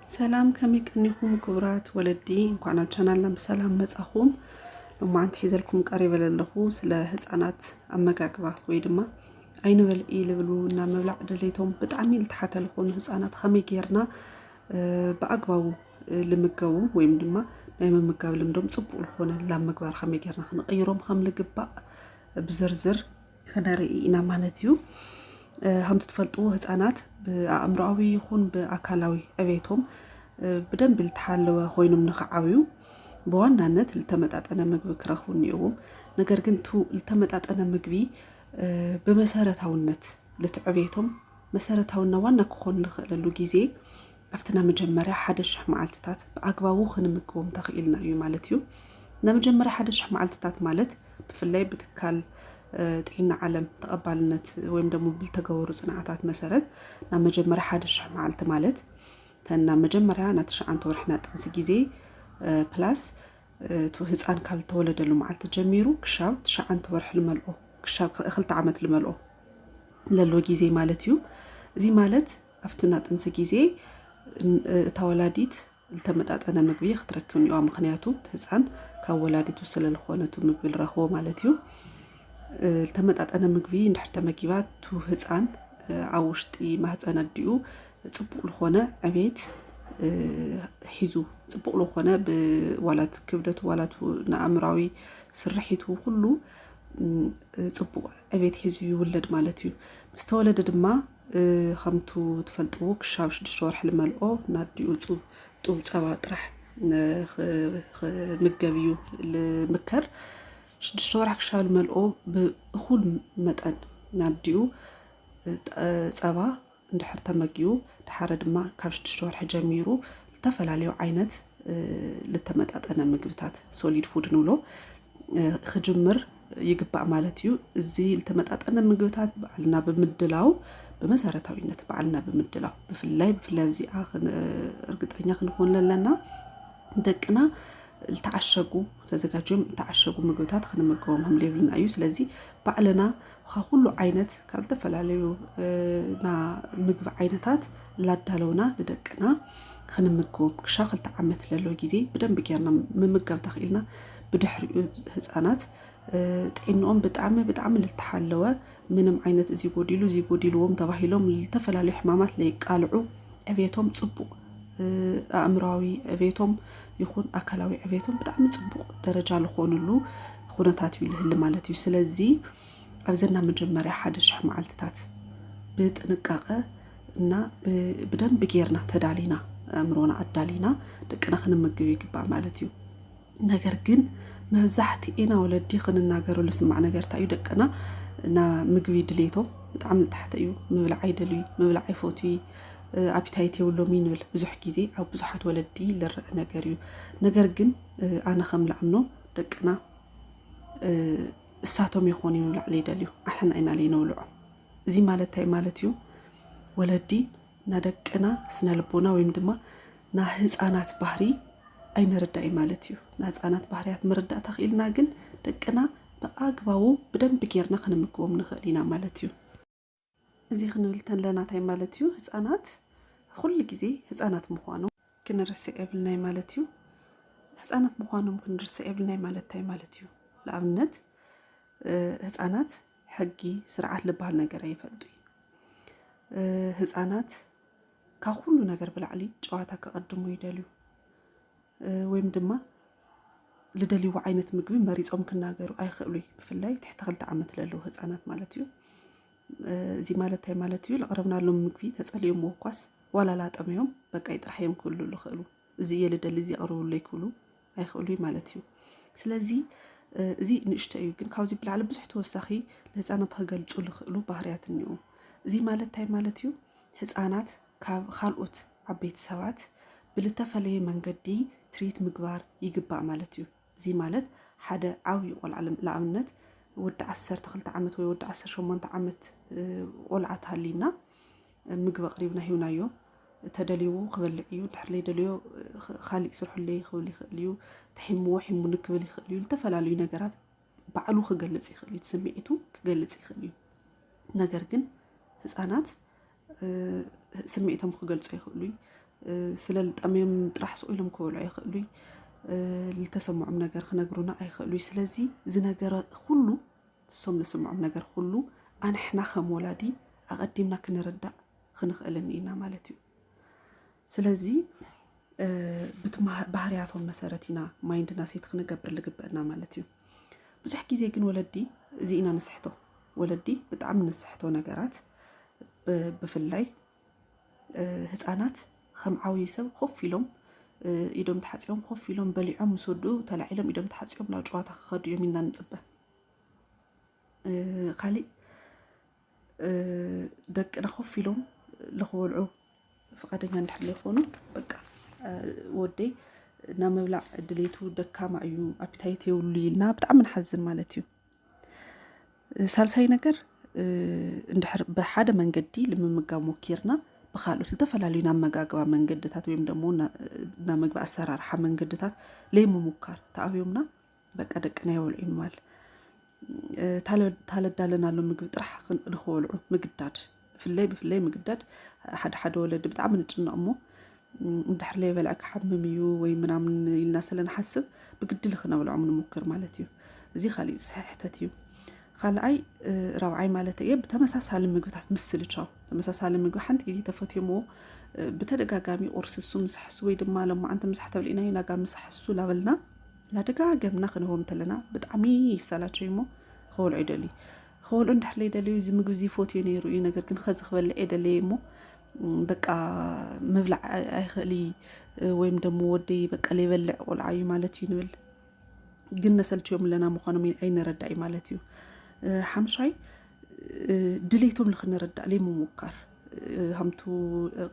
سلام كمي كنيكم كبرات ولدي انكم على channel بسلام مصاخوم لما انت حيزلكم قريب للخو سلا ህፃናት አመጋግባ ወይ ድማ አይንበል ይልብሉና መብላዕ ደሌቶም በጣም ይልተሓተ ለኾኑ ህፃናት ከመይ ጌርና በአግባቡ ልምገቡ ወይም ድማ ናይ መመጋብ ልምዶም ጽቡቅ ለኾነ ለምግባር ከመይ ጌርና ክንቀይሮም ከም ልግባእ ብዝርዝር ከነርእይና ማለት እዩ هم تفلتوا ህፃናት በአእምሮአዊ ይኹን በአካላዊ ዕቤቶም በደንብ ልተሓለወ ኮይኖም ንኸዓብዩ በዋናነት ልተመጣጠነ ምግቢ ክረኽቡ እኒኦም ነገር ግን ልተመጣጠነ ምግቢ በመሰረታውነት ለትዕቤቶም መሰረታውና ዋና ክኾን ንኽእለሉ ጊዜ አፍትና መጀመሪያ 1,000 መዓልትታት በአግባቡ ክንምገቦም ተኽኢልና እዩ ማለት እዩ ለመጀመሪያ 1,000 መዓልትታት ማለት ብፍላይ ብትካል ጥዕና ዓለም ተቀባልነት ወይም ደግሞ ብልተገበሩ ጽናዓታት መሰረት ና መጀመሪያ 1,000 መዓልት ማለት ተና መጀመሪያ ና 9 ወርሕና ጥንስ ጊዜ ፕላስ ህፃን ካብ ተወለደሉ መዓልት ጀሚሩ ክሻብ 9 ወርሕ ልመልኦ ክሻብ 2 ዓመት ልመልኦ ለሎ ጊዜ ማለት እዩ እዚ ማለት አፍትና ጥንስ ጊዜ ተወላዲት ልተመጣጠነ ምግቢ ክትረክብ ነው ምክንያቱ ህፃን ካብ ወላዲቱ ስለልኾነቱ ምግቢ ረኽቦ ማለት እዩ ልተመጣጠነ ምግቢ እንድሕር ተመጊባት ህፃን አውሽጢ ማህፀን አዲኡ ጽቡቅ ለኾነ ዕቤት ሒዙ ጽቡቅ ለኾነ በዋላት ክብደቱ ዋላቱ ንአእምራዊ ስርሒቱ ሁሉ ጽቡቅ ዕቤት ሒዙ ይውለድ ማለት እዩ ምስተወለደ ድማ ከምቱ ትፈልጥዎ ክሻብ 6 ወርሕ ልመልኦ ናዲኡ ጡብ ጸባ ጥራሕ ምግብዩ ልምከር 6 ወርሕ ክሻብ ልመልኦ በእኹል መጠን ናዲኡ ጸባ እንድሕር ተመጊዩ ድሓረ ድማ ካብ 6 ወርሕ ጀሚሩ ተፈላለዩ ዓይነት ለተመጣጠነ ምግብታት ሶሊድ ፉድ ንብሎ ክጅምር ይግባእ ማለት እዩ እዚ ለተመጣጠነ ምግብታት ባዕልና በምድላው በመሰረታዊነት ባዕልና በምድላው በፍላይ እዚኣ እርግጠኛ ክንኾን ለለና ደቅና ልተዓሸጉ ተዘጋጅዮም ተዓሸጉ ምግብታት ክንምገቦም هم ሌብልና እዩ ስለዚህ ባዕልና ሁሉ ዓይነት ካብ ተፈላለዩ ና ምግብ ዓይነታት ላዳለውና ለደቅና ክንምገቦም ክሻብ 2 ዓመት ለሎ ጊዜ በደንብ ጌርና መመገብ ተኽኢልና ብድሕሪኡ ህፃናት ጥዕንኦም በጣም ልተሓለወ ምንም ዓይነት እዚ ጎዲልዎም ተባሂሎም ለተፈላለዩ ሕማማት ለይቃልዑ ዕቤቶም ጽቡቅ አእምራዊ ዕቤቶም ይኹን አካላዊ ዕቤቶም በጣም ጽቡቅ ደረጃ ለኾኑሉ ኩነታት ይልህል ማለት እዩ ስለዚህ አብዘና መጀመሪያ 1,000 መዓልትታት በጥንቃቀ እና በደንብ ጌርና ተዳሊና አእምሮና አዳሊና ደቅና ክንምገብ ይግባእ ማለት እዩ ነገር ግን መብዛሕትኤና ወለዲ ክንናገሩ ለስማዕ ነገር ታዩ ደቅና ና ምግቢ ድሌቶም በጣም ተሕተ እዩ ምብላዕ አይደልዩ ምብላዕ አይፎትዩ አፒታይት የውሎም ይንብል ብዙሕ ጊዜ አው ብዙሓት ወለዲ ለርእ ነገር እዩ ነገር ግን አነ ከምላምኖ ደቅና እሳቶም ይኾን ይምብላዕ ለይደልዩ አሕና ኢና ለይነውልዖ እዚ ማለት ታይ ማለት እዩ ወለዲ ና ደቅና ስነ ልቦና ወይም ድማ ና ህፃናት ባህሪ አይነረዳይ ማለት እዩ ና ህፃናት ባህሪያት መረዳእ ተኽኢልና ግን ደቅና በአግባቡ በደንብ ጌርና ክንምገቦም ንኽእል ኢና ማለት እዩ እዚ ክንብል ተለና ታይ ማለት እዩ ህፃናት ኩሉ ጊዜ ህፃናት ምዃኖም ክንርሳዕ የብልናይ ማለት እዩ ህፃናት ምዃኖም ክንርሳዕ የብልናይ ማለት ታይ ማለት እዩ ለአብነት ህፃናት ሕጊ ስርዓት ልባል ነገር አይፈልጡ ህፃናት ካብ ሁሉ ነገር ብላዕሊ ጨዋታ ከቀድሙ ይደልዩ ወይም ድማ ልደልዩ ዓይነት ምግቢ መሪጾም ክናገሩ አይኽእሉ ብፍላይ ትሕቲ 2 ዓመት ለለው ህፃናት ማለት እዩ እዚ ማለት ታይ ማለት እዩ ለቀረብናሎም ምግቢ ተጸልዮም ወኳስ ዋላ ላጠመዮም በቃ ይጥራሕዮም ኩሉ ለኽእሉ እዚ የልደል እዚ አቅርቡሉ ይክሉ አይኽእሉ ማለት እዩ ስለዚህ እዚ ንሽተ እዩ ግን ካብዚ ብላዕሊ ብዙሕ ተወሳኺ ለህፃናት ክገልጹ ለኽእሉ ባህሪያት እኒኡ እዚ ማለት ታይ ማለት እዩ ህፃናት ካብ ካልኦት ዓበይቲ ሰባት ብልተፈለየ መንገዲ ትሪት ምግባር ይግባእ ማለት እዩ እዚ ማለት ሓደ ዓብይ ቆልዓ ለአብነት ወዲ 12 ዓመት ወይ ወዲ 18 ዓመት ቆልዓ ተሃሊና ምግቢ አቅሪብና ሂውናዮ ተደልዩ ክበልዕ እዩ ድሕር ለይደልዮ ካሊእ ስርሑለይ ክብል ይኽእል እዩ ተሒምዎ ሒሙ ንክብል ይኽእል እዩ ተፈላለዩ ነገራት ባዕሉ ክገልጽ ይኽእል እዩ ስምዒቱ ክገልጽ ይኽእል እዩ ነገር ግን ህፃናት ስምዒቶም ክገልጹ ይኽእሉ ስለልጠምዮም ጥራሕ ስኢሎም ክበልዑ ይኽእሉይ ልተሰምዖም ነገር ክነግሩና ኣይኽእሉይ ስለዚ ዝነገረ ኩሉ እሶም ዝስምዖም ነገር ኩሉ ኣንሕና ከም ወላዲ ኣቐዲምና ክንርዳእ ክንኽእልኒ ኢና ማለት እዩ ስለዚ ባህርያቶም መሰረት ኢና ማይንድና ሴት ክንገብር ልግበአና ማለት እዩ ብዙሕ ግዜ ግን ወለዲ እዚ ኢና ንስሕቶ ወለዲ ብጣዕሚ ንስሕቶ ነገራት ብፍላይ ህፃናት ከም ዓብይ ሰብ ኮፍ ኢሎም ኢዶም ተሓፂኦም ኮፍ ኢሎም በሊዖም ምስ ወድኡ ተላዒሎም ኢዶም ተሓፂኦም ናብ ጨዋታ ክኸዱ እዮም ኢልና ንፅበ ካሊእ ደቅና ኮፍ ኢሎም ልኽበልዑ ፈቃደኛ እንድሕር ይኾኑ በቃ ወደይ ናብ ምብላዕ ድሌቱ ደካማ እዩ ኣፒታይት የብሉ ኢልና ብጣዕሚ ንሓዝን ማለት እዩ ሳልሳይ ነገር እንድሕር ብሓደ መንገዲ ልምምጋብ ሞኪርና ብኻልኦት ዝተፈላለዩ ናብ መጋገባ መንገድታት ወይም ደሞ ናብ ምግቢ ኣሰራርሓ መንገድታት ለይምሙካር ተኣብዮምና በቃ ደቅና ይበልዑ ይማል ታለዳለናሎ ምግቢ ጥራሕ ንኽበልዑ ምግዳድ ብፍላይ ምግዳድ ሓደ ወለዲ ብጣዕሚ ንጭነቕ እሞ እንድሕር ለይበልዐ ክሓምም እዩ ወይ ምናምን ኢልና ስለንሓስብ ብግዲ ልኽነብልዖም ንሙክር ማለት እዩ እዚ ካሊእ ስሕተት እዩ ካልኣይ ራብዓይ ማለት እየ ብተመሳሳሊ ምግብታት ምስሊ ቻው ተመሳሳሊ ምግቢ ሓንቲ ግዜ ተፈትዮምዎ ብተደጋጋሚ ቁርስ እሱ ምሳሕሱ ወይ ድማ ለማዓንቲ ምሳሕ ተብሊና ናጋ ምሳሕሱ ላበልና ላደጋገምና ክንህቦም ተለና ብጣዕሚ ይሰላቸው እሞ ክበልዑ ይደልዩ ክበልዑ እንድሕር ለይደልዩ እዚ ምግቢ እዚ ፈትዮ ነይሩ እዩ ነገር ግን ከዚ ክበልዕ የደለየ እሞ በቃ ምብላዕ ኣይኽእሊ ወይም ደሞ ወደይ በቃ ለይበልዕ ቆልዓ እዩ ማለት እዩ ንብል ግን ነሰልችዮም ለና ምዃኖም ኣይንረዳእ ማለት እዩ ሓምሻይ ድሌቶም ንኽንረዳእ ለይምሙካር ሃምቱ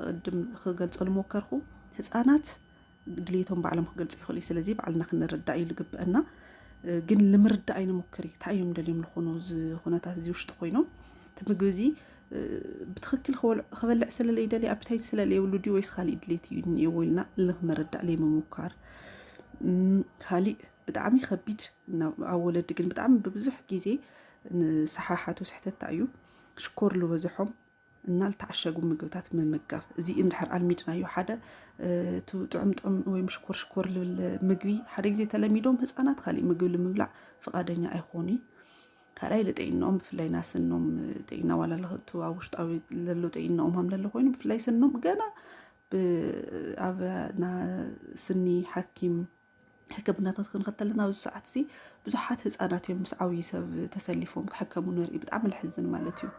ቅድም ክገልጾ ልሞከርኩ ህፃናት ድሌቶም ባዕሎም ክገልጹ ይኽእሉ ስለዚ ባዕልና ክንረዳእ እዩ ልግብአና ግን ልምርዳእ ኣይንሞክር እንታይ እዮም ደልዮም ዝኾኑ ኩነታት እዚ ውሽጢ ኮይኖም እቲ ምግቢ እዚ ብትክክል ክበልዕ ስለለይደልዩ ኣፒታይት ስለለየብሉ ድዩ ወይስ ካሊእ ድሌት እዩ እኒአዎ ኢልና ልምርዳእ ለይምሙካር ካሊእ ብጣዕሚ ከቢድ ኣብ ወለዲ ግን ብጣዕሚ ብብዙሕ ግዜ ንሰሓሓቱ ስሕተት እዩ ሽኮር ዝበዝሖም እና ዝተዓሸጉ ምግብታት ምምጋብ እዚ እንድሕር ኣልሚድናዮ ሓደ ጥዑምጥዑም ወይ ሽኮር ልብል ምግቢ ሓደ ግዜ ተለሚዶም ህፃናት ካሊእ ምግቢ ንምብላዕ ፈቃደኛ ኣይኾኑ ካልኣይ ለጥዕንኦም ብፍላይ ናስኖም ጥዕና ዋላ ለኽእቱ ኣብ ውሽጣዊ ዘሎ ጥዕንኦም ሃም ዘሎ ኮይኑ ብፍላይ ስኖም ገና ኣብ ና ስኒ ሓኪም ሕክምናታት ክንከተልና ኣብዚ ሰዓት እዚ ብዙሓት ህፃናት እዮም ምስ ዓብይ ሰብ ተሰሊፎም ክሕከሙ ንርኢ ብጣዕሚ ልሕዝን ማለት እዩ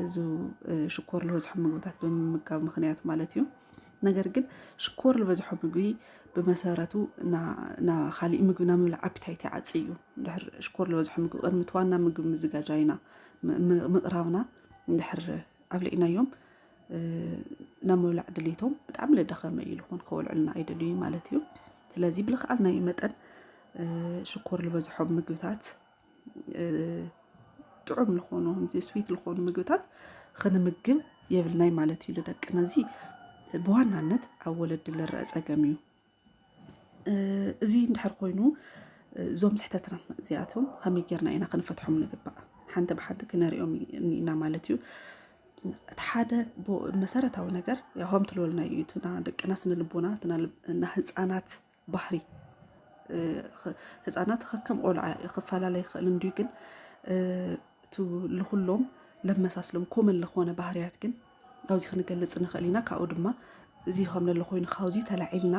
እዚ ሽኮር ዝበዝሖ ምግብታት ብምምጋብ ምክንያት ማለት እዩ ነገር ግን ሽኮር ዝበዝሖ ምግቢ ብመሰረቱ ና ካሊእ ምግቢ ና ምብላዕ ኣፒታይት ይዓፂ እዩ እንድሕር ሽኮር ዝበዝሖ ምግቢ ቅድሚ ዋና ምግቢ ምዝጋጃይና ምቕራብና እንድሕር ኣብልዒናዮም ናብ ምብላዕ ድሌቶም ብጣዕሚ ለደኸመ እዩ ልኾን ክበልዑልና ኣይደልዩ ማለት እዩ ስለዚ ብልኽኣልናዮ መጠን ሽኮር ዝበዝሖም ምግብታት ጥዑም ልኾኑ ስዊት ልኾኑ ምግብታት ክንምግብ የብልናይ ማለት እዩ ልደቅና እዚ ብዋናነት ኣብ ወለዲ ዝረአ ፀገም እዩ እዚ እንድሕር ኮይኑ እዞም ስሕተትናት እዚኣቶም ከመይ ጌርና ኢና ክንፈትሖም ንግባእ ሓንቲ ብሓንቲ ክነሪኦም ኢና ማለት እዩ እቲ ሓደ መሰረታዊ ነገር ከም ትለወልና እዩ እቱና ደቅና ስነልቦና እና ህፃናት ባህሪ ህፃናት ከከም ቆልዓ ክፈላለ ይኽእል እንድዩ ግን ልኩሎም ለመሳስሎም ኮመን ዝኾነ ባህርያት ግን ካብዚ ክንገልጽ ንኽእል ኢና ካብኡ ድማ እዚ ከም ዘሎ ኮይኑ ካብዚ ተላዒልና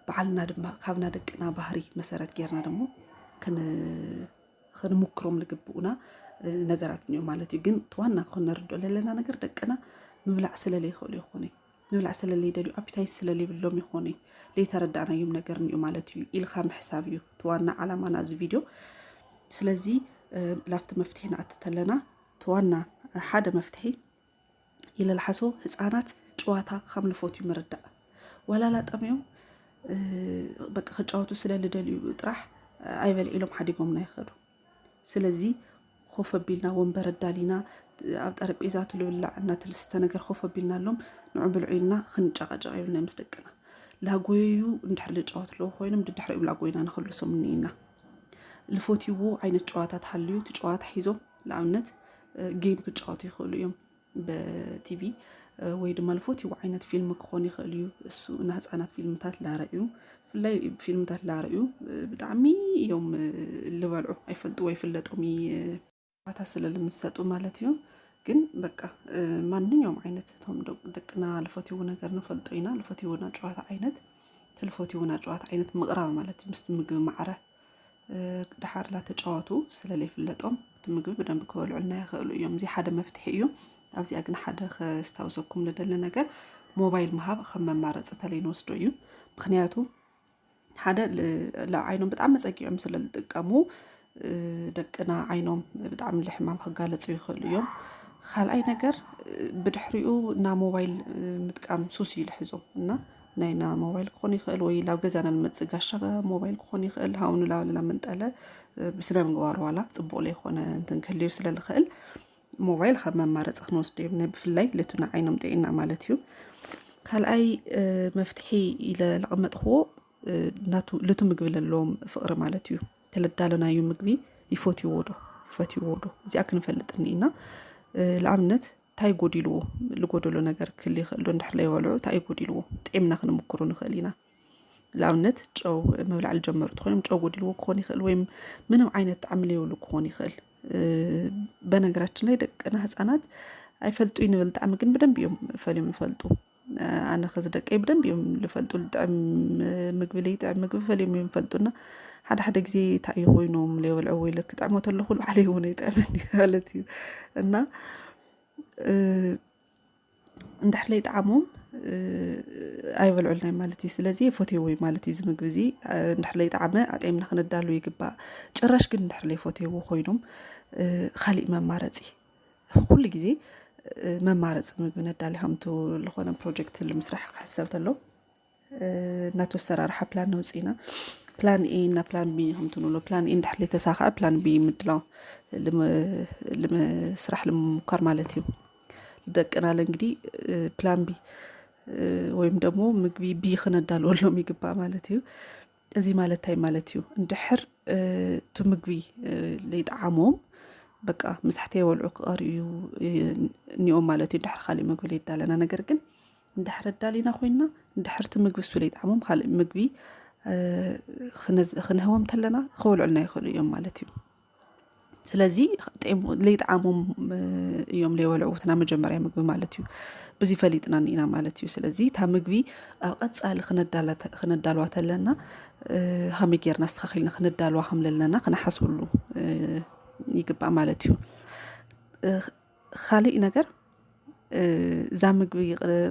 ባዕልና ድማ ካብና ደቅና ባህሪ መሰረት ጌርና ደሞ ክንሙክሮም ልግብኡና ነገራት እዮም ማለት እዩ ግን ዋና ክንርድኦ ዘለና ነገር ደቅና ምብላዕ ስለለይ ይኽእሉ ይኾነ ምብላዕ ስለለይ ደልዩ ኣፒታይት ስለለይብሎም ይኾነ ለይተረዳእናዮም ነገር እንዩ ማለት እዩ ኢልካ ምሕሳብ እዩ ተዋና ዓላማና እዚ ቪድዮ ስለዚ ላፍቲ መፍትሄ ንኣትተለና ተዋና ሓደ መፍትሄ ኢለልሓሶ ህፃናት ጨዋታ ከም ልፈትዩ ምርዳእ ወላላ ጠምዮም በቃ ክጫወቱ ስለልደልዩ ጥራሕ ኣይበልዒሎም ሓዲጎምና ይኸዱ ስለዚ ኮፍ ኣቢልና ወንበር ኣዳሊና ኣብ ጠረጴዛ ትልብላዕ እናትልስተ ነገር ኮፍ ኣቢልናሎም ንዑ ብልዑ ኢልና ክንጨቃጨቕ የብልና ምስ ደቅና ላጎዩ እንድሕር ልጫወት ኣለዎ ኮይኖም ድድሕሪኡ ላጎይና ንኽልሶም እኒኢና ልፈትይዎ ዓይነት ጨዋታ ተሃልዩ እቲ ጨዋታ ሒዞም ንኣብነት ጌም ክጫወቱ ይኽእሉ እዮም በቲቪ ወይ ድማ ልፈትዎ ዓይነት ፊልም ክኾን ይኽእል እዩ እሱ ንህፃናት ፊልምታት ላርአዩ ብፍላይ ፊልምታት ላርአዩ ብጣዕሚ እዮም ልበልዑ ኣይፈልጡ ወይ ፍለጦም ቦታ ስለልምሰጡ ማለት እዩ ግን በቃ ማንኛውም ዓይነት እቶም ደቅና ልፈትዎ ነገር ንፈልጦ ኢና ልፈትዎና ጨዋታ ዓይነት ተልፈትዎና ጨዋታ ዓይነት ምቕራብ ማለት እዩ ምስ ምግቢ ማዕረ ድሓር ላተጫወቱ ስለለይፍለጦም እቲ ምግቢ ብደንብ ክበልዑልና ይኽእሉ እዮም እዚ ሓደ መፍትሒ እዩ ኣብዚኣ ግን ሓደ ከስታውሰኩም ልደሊ ነገር ሞባይል ምሃብ ከም መማረፂ ተለይ ንወስዶ እዩ ምክንያቱ ሓደ ለዓይኖም ብጣዕሚ መፀጊዖም ስለዝጥቀሙ ደቅና ዓይኖም ብጣዕሚ ልሕማም ክጋለፁ ይኽእሉ እዮም ካልኣይ ነገር ብድሕሪኡ እና ሞባይል ምጥቃም ሱስ እዩ ልሕዞም እና ናይና ሞባይል ክኾን ይኽእል ወይ ላብ ገዛና ንመፅእ ጋሻ ሞባይል ክኾን ይኽእል ሃውኑ ላብለና መንጠለ ብስነ ምግባር ዋላ ፅቡቅ ለይኮነ እንትን ክህልዩ ስለልኽእል ሞባይል ካብ መማረፂ ክንወስዶ እዮም ብፍላይ ልቱና ዓይኖም ጥዒና ማለት እዩ ካልኣይ መፍትሒ ኢለ ዝቐመጥኽዎ ልቱ ምግቢ ዘለዎም ፍቕሪ ማለት እዩ ተለዳለናዩ ምግቢ ይፈትይዎ ዶ እዚኣ ክንፈልጥኒ ኢና ለኣብነት እንታይ ጎዲልዎ ልጎደሎ ነገር ክህሊ ይኽእል ዶ እንድሕር ለይበልዑ እንታይ ጎዲልዎ ጥዕምና ክንምክሩ ንኽእል ኢና ለኣብነት ጨው ምብላዕ ልጀመሩ ትኾይኖም ጨው ጎዲልዎ ክኾን ይኽእል ወይ ምንም ዓይነት ጣዕሚ ለይብሉ ክኾን ይኽእል በነገራችን ላይ ደቅና ህፃናት ኣይፈልጡ ይንብል ጣዕሚ ግን ብደንብ እዮም ፈሊዮም ይፈልጡ ኣነ ኸዚ ደቀይ ብደንብ እዮም ልፈልጡ ልጥዕም ምግቢ ለይጥዕም ምግቢ ፈሊዮም እዮም ይፈልጡና ሓደ ግዜ እንታይ እዩ ኮይኖም ለይበልዑ ወይ ልክጥዕሞ ተለኹ ባዕለይ እውን ኣይጥዕመኒ ማለት እዩ እና እንድሕር ለይጣዕሞም ኣይበልዑልናይ ማለት እዩ ስለዚ ፈትይዎ ማለት እዩ ዝምግቢ እዚ እንድሕር ለይጣዕመ ኣጥዕምና ክነዳሉ ይግባእ ጭራሽ ግን እንድሕር ለይፈትይዎ ኮይኖም ካሊእ መማረፂ ኩሉ ግዜ መማረፂ ምግቢ ነዳሊ ከምቱ ዝኾነ ፕሮጀክት ንምስራሕ ክሕሰብ ተሎ እናቶ ኣሰራርሓ ፕላን ነውፂና ፕላን ኤ እና ፕላን ቢ ከምቱ ንብሎ ፕላን ኤ እንድሕር ለይተሳኽዐ ፕላን ቢ ምድላው ልምስራሕ ልምሙኳር ማለት እዩ ደቅና እንግዲህ ፕላን ቢ ወይም ደግሞ ምግቢ ቢ ክነዳልወሎም ይግባእ ማለት እዩ እዚ ማለት እንታይ ማለት እዩ እንድሕር እቲ ምግቢ ለይጣዓሞም በቃ ምስሕተ የበልዑ ክቐርዩ እኒኦም ማለት እዩ እንድሕር ካሊእ ምግቢ ለይዳለና ነገር ግን እንድሕር ዳሊና ኮይና እንድሕር እቲ ምግቢ እሱ ለይጣዓሞም ካሊእ ምግቢ ክንህቦም ተለና ክበልዑልና ይኽእሉ እዮም ማለት እዩ ስለዚ ለይጣዓሞም እዮም ለይበልዑ እትና መጀመርያ ምግቢ ማለት እዩ ብዚ ፈሊጥና ኒና ማለት እዩ ስለዚ እታ ምግቢ ኣብ ቀፃሊ ክነዳልዋ ተለና ከመይ ጌርና ኣስተኻኺልና ክነዳልዋ ከም ዘለና ክነሓስብሉ ይግባእ ማለት እዩ ካሊእ ነገር እዛ ምግቢ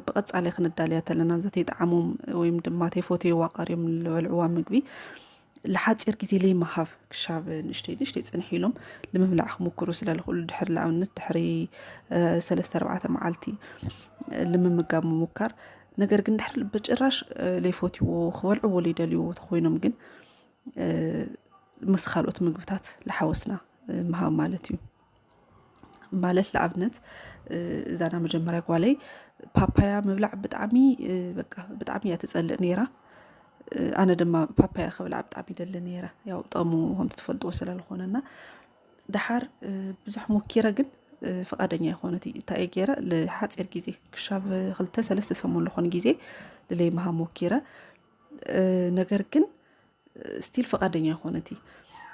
ብቐፃሊ ክነዳልያ ተለና ዘተይጣዓሞም ወይም ድማ ተይፈትይዋ ቀርዮም ዝበልዕዋ ምግቢ لحاصر ግዜ ለይመሃብ ክሻብ ንሽተይ ፅንሕ ኢሎም ንምብላዕ ክምክሩ ስለልኽእሉ ድሕሪ ለኣብነት ድሕሪ 3-4 መዓልቲ ልምምጋብ ምሙካር ነገር ግን ድሕሪ ብጭራሽ ለይፈትይዎ ክበልዕዎ ለይደልይዎ ተኾይኖም ግን ምስ ካልኦት ምግብታት ለሓወስና መሃብ ማለት እዩ ማለት ለኣብነት እዛና መጀመርያ ጓለይ ፓፓያ ምብላዕ ብጣዕሚ በቃ ብጣዕሚ እያ ትፀልእ ነይራ ኣነ ድማ ፓፓያ ክብላዕ ብጣዕሚ ይደሊ ነይረ ያው ጠሙ ከም ትፈልጥዎ ስለልኾነና ድሓር ብዙሕ ሞኪረ ግን ፈቃደኛ ይኾነት እንታይ ገይረ ለሓፂር ግዜ ክሻብ 2-3 ሰሙን ለኾነ ግዜ ለይመሃብ ሞኪረ ነገር ግን ስቲል ፈቃደኛ ይኾነት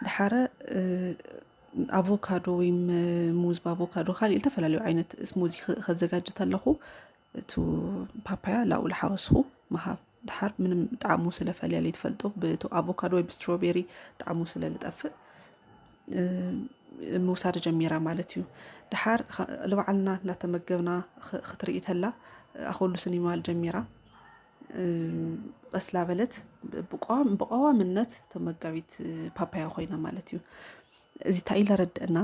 ድሓረ አቮካዶ ወይም ሙዝ በአቮካዶ ካሊእ ዝተፈላለዩ ዓይነት ስሙዚ ከዘጋጅ ተለኹ እቱ ፓፓያ ላኡ ለሓወስኹ መሃብ ድሓር ምንም ጣዕሙ ስለፈልያ ለይትፈልጦ ብቶ አቮካዶ ወይ ስትሮቤሪ ጣዕሙ ስለልጠፍእ ምውሳድ ጀሚራ ማለት እዩ ድሓር ለባዕልና እናተመገብና ክትርኢ ተላ ኣኸሉ ስኒማል ጀሚራ ቀስላ በለት ብቋዋምነት ተመጋቢት ፓፓያ ኮይና ማለት እዩ እዚ እንታይ ለረድአና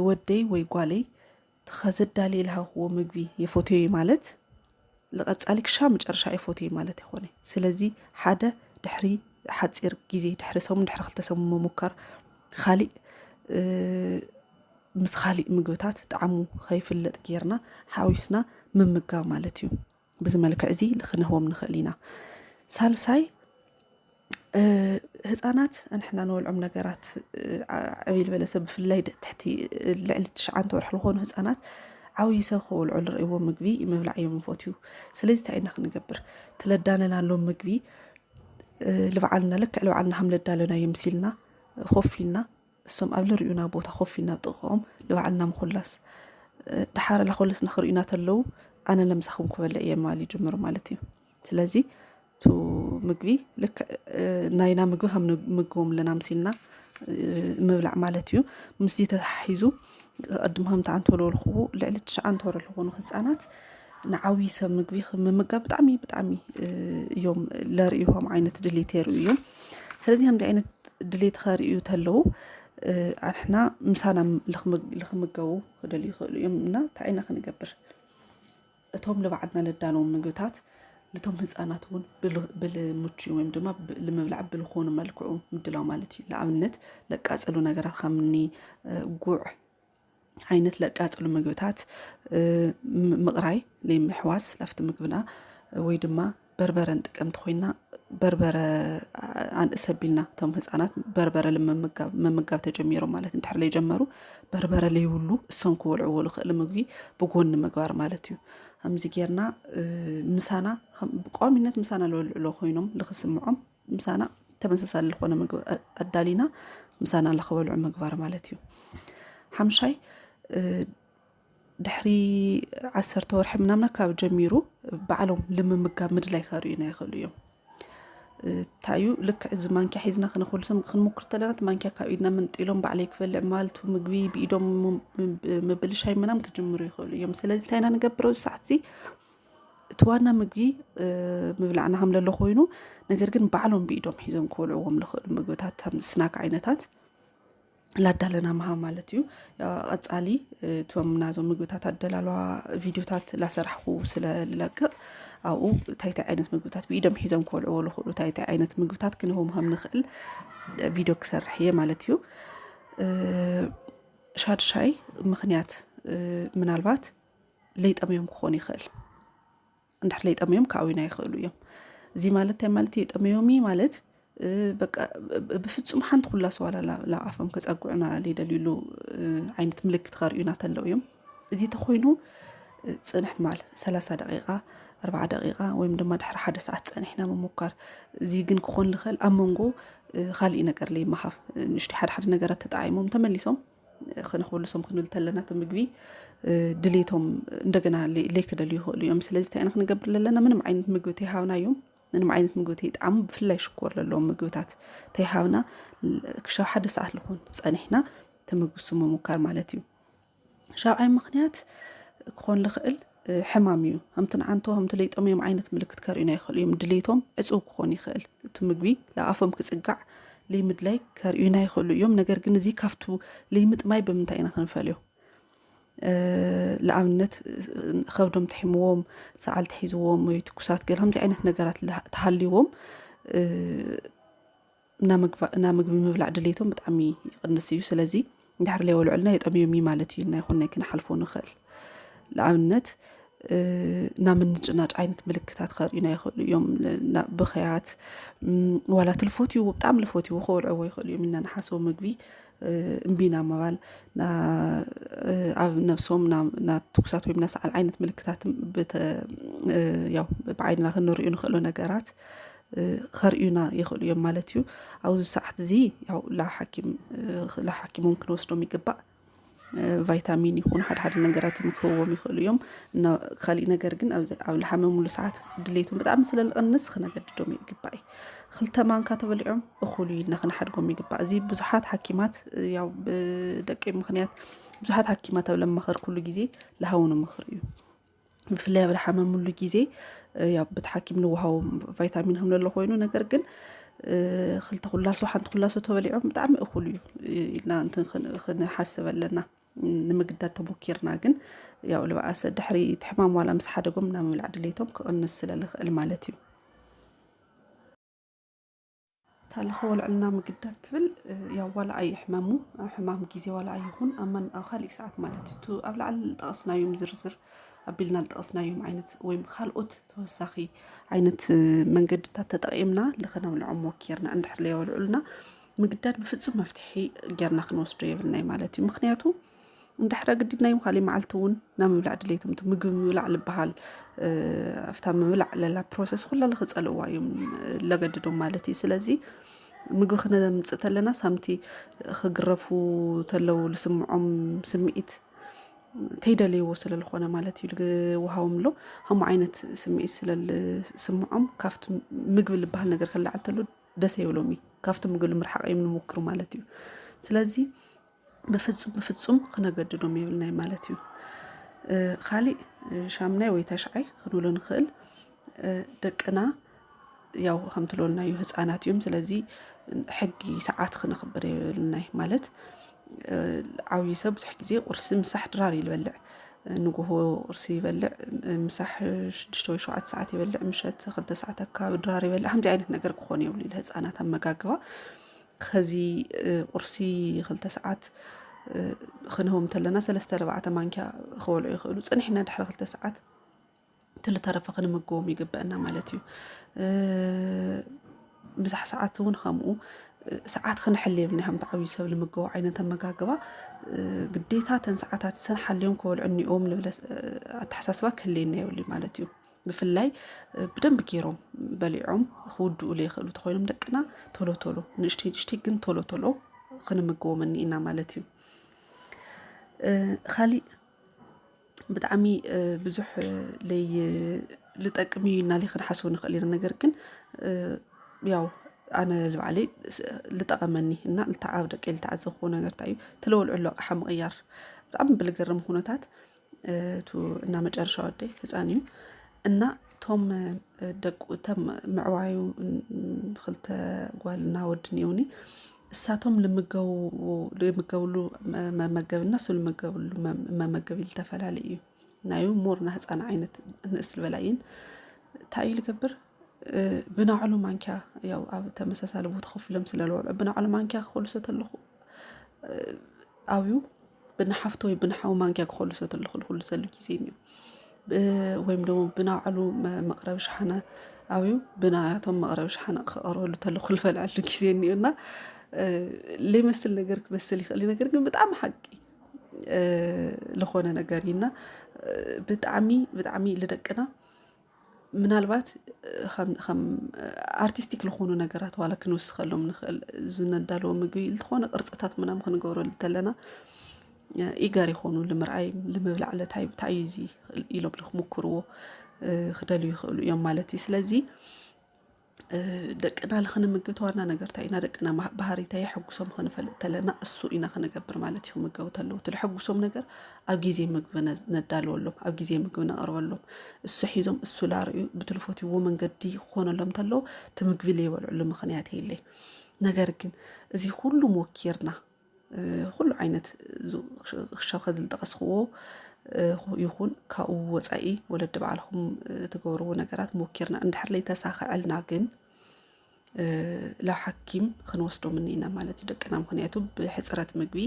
ወደይ ወይ ጓለይ ተኸዘዳሊ ለሃኽዎ ምግቢ የፎቶይ ማለት ለቐፃሊ ክሻብ መጨረሻ የፎቶይ ማለት ይኾነ ስለዚ ሓደ ድሕሪ ሓፂር ግዜ ድሕሪ ሰሙን ድሕሪ 2 ሰሙን ምሙካር ካሊእ ምስ ካሊእ ምግብታት ጣዕሙ ከይፍለጥ ጌርና ሓዊስና ምምጋብ ማለት እዩ በዚ መልክዕ እዚ ክንህቦም ንኽእል ኢና ሳልሳይ ህፃናት እንሕና ንበልዖም ነገራት ዕብይ ዝበለ ሰብ ብፍላይ ትሕቲ ልዕሊ 9 ወርሒ ዝኾኑ ህፃናት عاوي سخول على رأيه مجبي مبلع يوم فوتيو سلزي تعينا خنقبر تلدانا لهم مجبي لبعلنا لك لبعلنا هم لدالنا يمسيلنا خوفيلنا السم قبل رؤينا بوتا خوفيلنا تقوم لبعلنا مخلص دحار لخلص نخرينا تلو أنا لمسخهم كبل أيام مالي جمر مالتي سلزي تو مجبي لك ناينا مجبي هم مجوم لنا مسيلنا مبلع مالتيو مسدي تحيزو قدمهم تاعن تولو الخو لعلة شعان تورو الخو هزانات نعاوي سب مجبي ممجا بتعمي يوم لا رأيهم عينة دليتيرو يوم سلزي هم دي عينة دليت خاريو تلو احنا مسانا لخمجاو خدلي خلو يومنا تعينا خنقبر اتهم لبعدنا لدانو مجبتات لتهم هزاناتون بالموتشي ويم دما لمبلع بالخون ملكعو مدلاو مالتي لعملت لك أسألو نقرات خامني قوع عينت لك أسألو مجبتات مقراي لي محواس لفت مقبنا ويدما بربرة نتقمت خوينا بربرة عن أسبيلنا تم هزانات بربرة لما مقاب تجميرو مالت انتحر لي جمرو بربرة لي يولو السنكو والعولو لمقبي بقون مقبار مالتيو همزي جيرنا مسانا بقوامينات مسانا لو خوينهم لخسمعهم مسانا تمنسسال لخونا مقبار الدالينا مسانا لخوالو مقبار مالتيو حمشاي دحري 10 ورح منامنا كاب جميرو بعلم لما مقاب مدلاي خارينا يخلو يوم تايو لك زمانكي حيزنا خنمكر تلنا تمانكي كايدنا من طيلهم بعليك فالعمالت ومقبي بإيدهم مبلش هاي منام كجمرو يخلو يوم سلازي تاينا نقبرو ساعتي توانا مقبي مبلعنا هم للو خوينو نقرقن بعلم بإيدهم حيزهم كولعوهم لخلو مقبتات هم سناك عينتات لا دالنا مها مالتيو يا أتسالي توم نازو مقبتات الدلالوا فيديوتات لا سرحو سلا لك أو تايتا عينت مقبتات بإيدهم حيزهم كولعو لخلو تايتا عينت مقبتات كنهم هم نخل فيديو كسر هي مالتيو شاد شاي مخنيات من البات ليت أميهم كخوني خل ندحر ليت أميهم كاوينا يخلو يوم زي مالتي يتأميومي مالت بقى بفتصم حنت كلها سوالا لا أفهم كتأقعنا لي دليلو عينة ملك تغاريونا تلو يوم زي تخوينو تصنح مال 3 دقيقة 4 دقيقة ويم دما دحر 1 ساعة تصنحنا ممكر زي جن كخون لخل أمونغو خالي نقر لي مخاف نشتي حد نقرات تتعايمهم تمليسهم خنخولسهم خنلتلنا تمقبي دليتهم እንደገና ليك دليو اليوم سلازي تاعنا خنقبر لنا من عينة مقبتي هاونا يوم من عينة مقبتي طعم بفلاي شكور لهم مقبتات تيهاونا كشاو 1 ساعة لخون صنحنا تمقسم ممكر مالتيو شاو عين مخنيات كون لخل حماميو هم تنعنتو هم تليتهم يوم عينة ملكت كارينا يخل يوم دليتهم اسو كون يخل تمقبي لا افهم كصقع لي مدلاي كارينا يخل يوم نجر جن زي كافتو لي مت ماي بمنتاينا خنفاليو لأمنت خودهم تحموهم سألت حيزوهم ويتكسات قالهم زي عينة نجارات تحليهم نامق بمبلع دليتهم بتعمي قنسيو سلازي دحر لي ولعلنا يتأمي يومي مالتي لنا يخلنا يكون حلفون خل لأمنت نامن جناج عينة ملكتات خارينا يخل يوم بخيات ولا تلفوتي وبتعمل الفوتي وخول عوي يخل يوم إننا نحسو مقبي مبينا مبال نفسهم نا تكسات ويم ناس على عينة ملكتات ياو بعيننا خنور ينخلو نقرات خارينا يخل يوم مالتيو أو ساعة زي ياو لا حكيم ممكن وصلهم يقبأ فيتامين يكون حد نقرات مكوم يخلو يوم إنه خالي نقرقن أو لحمام ملو ساعات دليتهم بتعمل مثل النص خنا قددهم يقبأي خلتا مان كاتب اليوم أخولي نخن حدقهم يقبأ زي بزحات حكيمات ياو بدقي مخنيات بزحات حكيمات لما مخر كل جزي لهون مخريو في اللي بالحمام ملو جزي ياو بتحكم له هاو فيتامينهم للو خوينو نقرقن خلتا خلاسو حنت خلاسو تبليعهم بتعمل أخولي إلنا أنت خن حاسب لنا نمقدات تبوكيرنا جن ياو لو أسد دحري تحمام ولا مسح حدقهم نعمل عدليتهم كأنس المالتيو تالخول علنا مقدات تفل يا ولا أي حمام جيزي ولا أي يكون أما أخالي ساعات مالتي تو أبلع التقصنا يوم زرزر قبلنا التقصنا يوم عينت ويم خالقت توسخي عينت منقد تتقيمنا لخنا من العم وكيرنا عند حلية والعلنا مقدات بفتسو مفتحي جرنا خنوص جيبلنا مالتي مخنياتو እንዳሕራ ግዲድናዮም ካሊእ መዓልቲ እውን ናብ ምብላዕ ድሌቶም ምግቢ ምብላዕ ዝበሃል ኣብታ ምብላዕ ለላ ፕሮሰስ ኩላ ክፀልእዋ እዮም ለገድዶም ማለት እዩ ስለዚ ምግቢ ክነምፅእ ተለና ሳምቲ ክግረፉ ተለው ዝስምዖም ስምዒት ተይደልይዎ ስለዝኾነ ማለት እዩ ውሃቦምሎ ከምኡ ዓይነት ስምዒት ስለዝስምዖም ካብቲ ምግቢ ዝበሃል ነገር ክላዓል ተሎ ደስ ይብሎም እዩ ካብቲ ምግቢ ንምርሓቅ እዮም ዝምክሩ ማለት እዩ ስለዚ ብፍፁም ክነገድዶም የብልናይ ማለት እዩ ካሊእ ሻምናይ ወይ ተሽዓይ ክንብሎ ንኽእል ደቅና ያው ከም ትብለናዩ ህፃናት እዮም ስለዚ ሕጊ ሰዓት ክነኽብር የብልናይ ማለት ዓብይ ሰብ ብዙሕ ግዜ ቁርሲ ምሳሕ ድራር ይበልዕ ንጉሆ ቁርሲ ይበልዕ ምሳሕ 6 ወይ 7 ሰዓት ይበልዕ ምሸት 2 ሰዓት ኣካባቢ ድራር ይበልዕ ከምዚ ዓይነት ነገር ክኾን የብሉ ንህፃናት ኣመጋግባ ከዚ ቁርሲ 2 ሰዓት ክንህቦም ተለና 3-4 ማንኪያ ክበልዑ ይኽእሉ ፅኒሕና ድሕሪ 2 ሰዓት ትልተረፈ ክንምግቦም ይግበአና ማለት እዩ ምሳሕ ሰዓት እውን ከምኡ ሰዓት ክንሕሊ የብልና ከምቲ ዓብይ ሰብ ዝምገቦ ዓይነት ኣመጋግባ ግዴታ ተን ሰዓታት ሰን ሓልዮም ክበልዑ እኒኦም ዝብል ኣተሓሳስባ ክህልየና የብሉ ማለት እዩ ብፍላይ ብደንቢ ገይሮም በሊዖም ክውድኡ ዘይኽእሉ ተኮይኖም ደቅና ቶሎ ቶሎ ንእሽተይ ግን ቶሎ ቶሎ ክንምግቦም እኒኢና ማለት እዩ ካሊእ ብጣዕሚ ብዙሕ ልጠቅም እዩ ኢልና ክንሓስቦ ንኽእል ኢና ነገር ግን ያው ኣነ ዝባዕለይ ልጠቐመኒ እና ኣብ ደቀ ልተዓዘብክዎ ነገር እንታይ እዩ ትለወልዑ ኣቕሓ ምቕያር ብጣዕሚ ብልገርም ኩነታት እና መጨረሻ ወደይ ህፃን እዩ እና ቶም ደቁ ተም ምዕዋዩ 2 ጓልና ወዲ እኒኦኒ እሳቶም ልምገብሉ መመገብና እሱ ልምገብሉ መመገብ ዝተፈላለዩ እዩ ናዩ ሞርና ህፃን ዓይነት ንእስል በላይን እንታይ እዩ ልገብር ብናዕሉ ማንኪያ ያው ኣብ ተመሳሳሊ ቦታ ኮፍ ኢሎም ስለልወልዑ ብናዕሉ ማንኪያ ክኸልሶ ተለኹ ኣብዩ ብናሓፍቶ ወይ ብናሓዊ ማንኪያ ክኸልሶ ተለኹ ኩሉ ሰሉ ግዜ እዩ ወይም ደግሞ ብናዕሉ መቅረቢ ሸሓነ ኣብዩ ብናያቶም መቅረቢ ሸሓነ ክቐርበሉ ተለኹ ልፈልዐሉ ግዜ እኒኦና ለይመስል ነገር ክመስል ይኽእል ነገር ግን ብጣዕሚ ሓቂ ዝኾነ ነገር ኢና ብጣዕሚ ልደቅና ምናልባት ከም ኣርቲስቲክ ዝኾኑ ነገራት ዋላ ክንውስኸሎም ንኽእል ዝነዳለዎ ምግቢ ዝኾነ ቅርፅታት ምናምን ክንገብረሉ ተለና ኢጋር ይኾኑ ንምርኣይ ንምብላዕ እንታይ እዩ እዚ ኢሎም ክምክርዎ ክደልዩ ይኽእሉ እዮም ማለት እዩ ስለዚ ደቅና ንክንምግብ ተዋና ነገር እንታይ ኢና ደቅና ባህሪታይ የሕጉሶም ክንፈልጥ ተለና እሱ ኢና ክነገብር ማለት እዩ ክምገቡ ተለዉ ትልሕጉሶም ነገር ኣብ ግዜ ምግቢ ነዳልወሎም ኣብ ግዜ ምግቢ ነቕርበሎም እሱ ሒዞም እሱ ላርዩ ብትልፎትዎ መንገዲ ክኾነሎም ተለዉ ትምግቢ ዘይበልዑሉ ምክንያት የለይ ነገር ግን እዚ ኩሉ ሞኪርና ኩሉ ዓይነት ክሻብ ከዝልጠቐስኽዎ ይኹን ካብኡ ወፃኢ ወለዲ በዓልኩም ትገብርዎ ነገራት ሞኪርና እንድሕር ለይተሳኽዐልና ግን ላብ ሓኪም ክንወስዶም እኒኢና ማለት እዩ ደቅና ምክንያቱ ብሕፅረት ምግቢ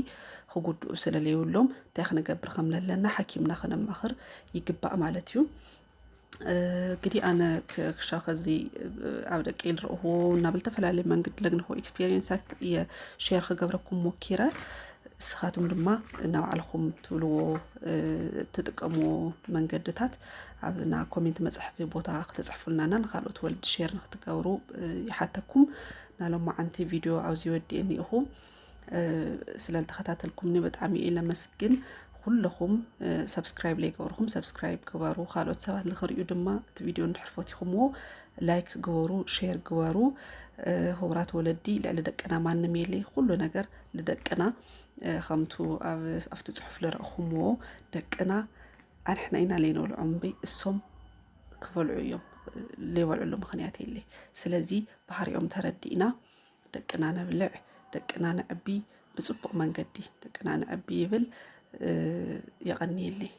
ክጉድኡ ስለለይብሎም እንታይ ክነገብር ከም ዘለና ሓኪምና ክነማኽር ይግባእ ማለት እዩ እንግዲህ ኣነ ክሻብ ከዚ ኣብ ደቂ ልረእዎ ናብ ዝተፈላለዩ መንገዲ ለግንኽዎ ኤክስፔሪየንሳት እየ ሼር ክገብረኩም ሞኪረ ስኻቱም ድማ ናብ ባዕልኩም ትብልዎ ትጥቀምዎ መንገድታት ኣብና ኮሜንት መፅሕፊ ቦታ ክትፅሕፉልናና ንካልኦት ወልዲ ሼር ንክትገብሩ ይሓተኩም ናሎማዓንቲ ቪድዮ ኣብዚ ወዲእ እኒኢኹ ስለልተኸታተልኩምኒ ብጣዕሚ እየ ለመስግን ኩልኩም ሰብስክራይብ ለይገበርኩም ሰብስክራይብ ግበሩ ካልኦት ሰባት ንኽሪኡ ድማ እቲ ቪድዮ እንድሕር ፈቲኹምዎ ላይክ ግበሩ ሼር ግበሩ ህቡራት ወለዲ ልዕሊ ደቅና ማንም የለይ ኩሉ ነገር ልደቅና ከምቱ ኣብቲ ፅሑፍ ዝረእኹምዎ ደቅና ኣንሕና ኢና ለይነብልዖም እምበይ እሶም ክበልዑ እዮም ለይበልዑሉ ምክንያት የለይ ስለዚ ባህሪኦም ተረዲእና ደቅና ነብልዕ ደቅና ንዕቢ ብፅቡቕ መንገዲ ደቅና ንዕቢ ይብል የቐኒ የለይ